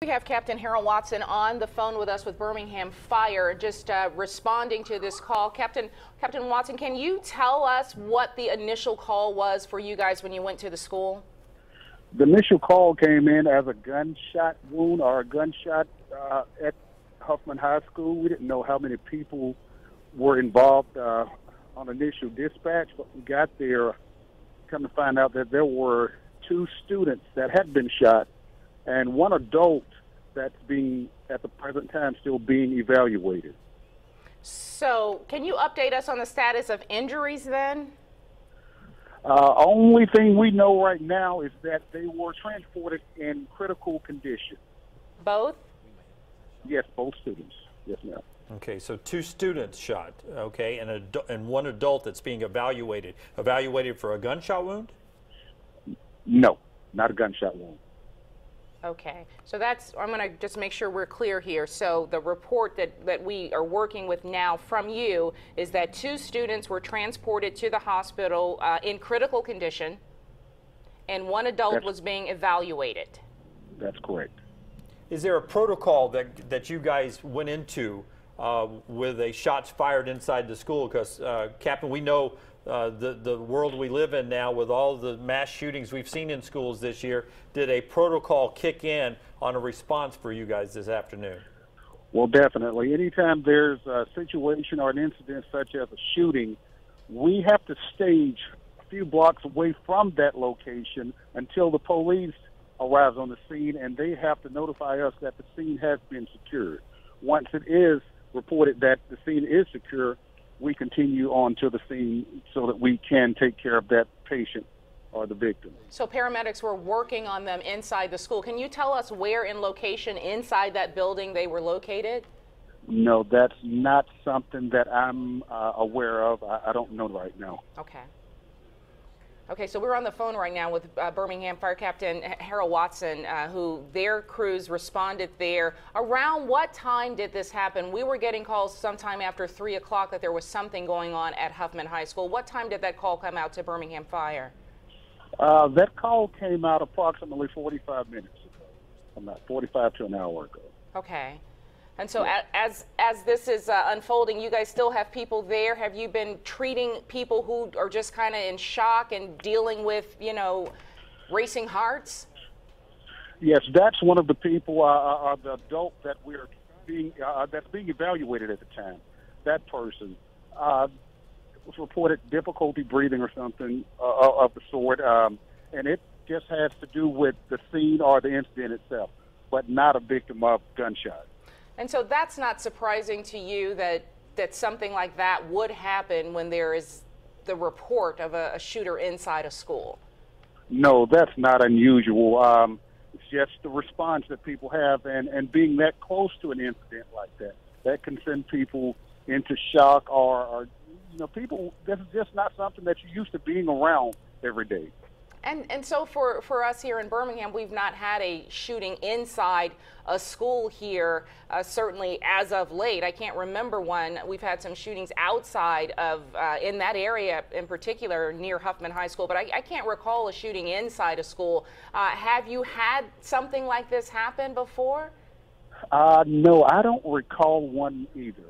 We have Captain Harold Watson on the phone with us with Birmingham Fire, just responding to this call. Captain Watson, can you tell us what the initial call was for you guys when you went to the school? The initial call came in as a gunshot wound or a gunshot at Huffman High School. We didn't know how many people were involved on initial dispatch, but we got there, come to find out that there were 2 students that had been shot and 1 adult that's being, at the present time, still being evaluated. So can you update us on the status of injuries then? Only thing we know right now is that they were transported in critical condition. Both? Yes, both students. Yes, ma'am. Okay, so 2 students shot, okay, and 1 adult that's being evaluated. Evaluated for a gunshot wound? No, not a gunshot wound. Okay, so that's, I'm going to just make sure we're clear here. So the report that we are working with now from you is that 2 students were transported to the hospital in critical condition, and 1 adult was being evaluated. That's correct. Is there a protocol that you guys went into with a shots fired inside the school? Because, Captain, we know the world we live in now with all the mass shootings we've seen in schools this year. Did a protocol kick in on a response for you guys this afternoon? Well, definitely. Anytime there's a situation or an incident such as a shooting, we have to stage a few blocks away from that location until the police arrives on the scene, and they have to notify us that the scene has been secured. Once it is reported that the scene is secure, we continue on to the scene so that we can take care of that patient or the victim. So paramedics were working on them inside the school. Can you tell us where in location inside that building they were located? No, that's not something that I'm aware of. I don't know right now. Okay. Okay, so we're on the phone right now with Birmingham Fire Captain Harold Watson, who their crews responded there. Around what time did this happen? We were getting calls sometime after 3 o'clock that there was something going on at Huffman High School. What time did that call come out to Birmingham Fire? That call came out approximately 45 minutes ago, about 45 to an hour ago. Okay. And so as this is unfolding, you guys still have people there. Have you been treating people who are just kind of in shock and dealing with, you know, racing hearts? Yes, that's one of the people, the adult that we're being that's being evaluated at the time. That person was reported difficulty breathing or something of the sort, and it just has to do with the scene or the incident itself, but not a victim of gunshot. And so that's not surprising to you that something like that would happen when there is the report of a shooter inside a school? No, that's not unusual. It's just the response that people have, and being that close to an incident like that can send people into shock or you know, people, this is just not something that you're used to being around every day. And so for us here in Birmingham, we've not had a shooting inside a school here, certainly as of late. I can't remember one. We've had some shootings outside of, in that area in particular, near Huffman High School, but I can't recall a shooting inside a school. Have you had something like this happen before? No, I don't recall one either.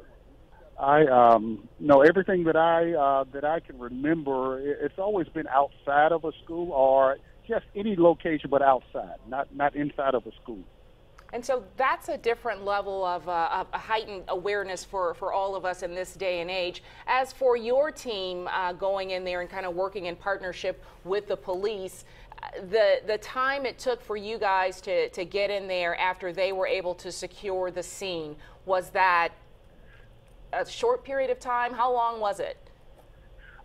No, everything that I can remember, it's always been outside of a school or just any location but outside, not inside of a school. And so that's a different level of a heightened awareness for all of us in this day and age. As for your team going in there and kind of working in partnership with the police, the time it took for you guys to get in there after they were able to secure the scene, was that a short period of time? How long was it?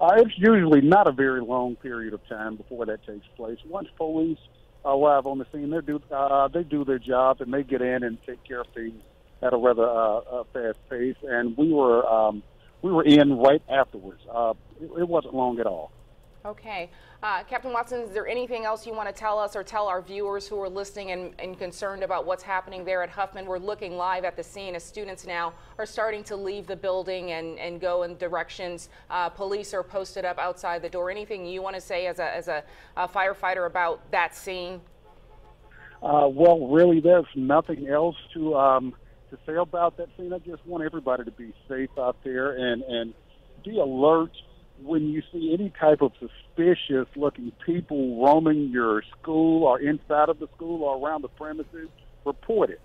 It's usually not a very long period of time before that takes place. Once police arrive on the scene, they do their job and they get in and take care of things at a rather fast pace. And we were in right afterwards. It wasn't long at all. Okay. Captain Watson, is there anything else you want to tell us or tell our viewers who are listening and concerned about what's happening there at Huffman? We're looking live at the scene as students now are starting to leave the building and go in directions. Police are posted up outside the door. Anything you want to say as a firefighter about that scene? Well, really, there's nothing else to say about that scene. I just want everybody to be safe out there and be alert when you see any type of suspicious-looking people roaming your school or inside of the school or around the premises. Report it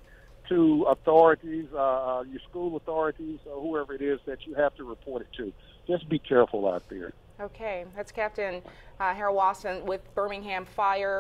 to authorities, your school authorities, or whoever it is that you have to report it to. Just be careful out there. Okay, that's Captain Harold Wasson with Birmingham Fire.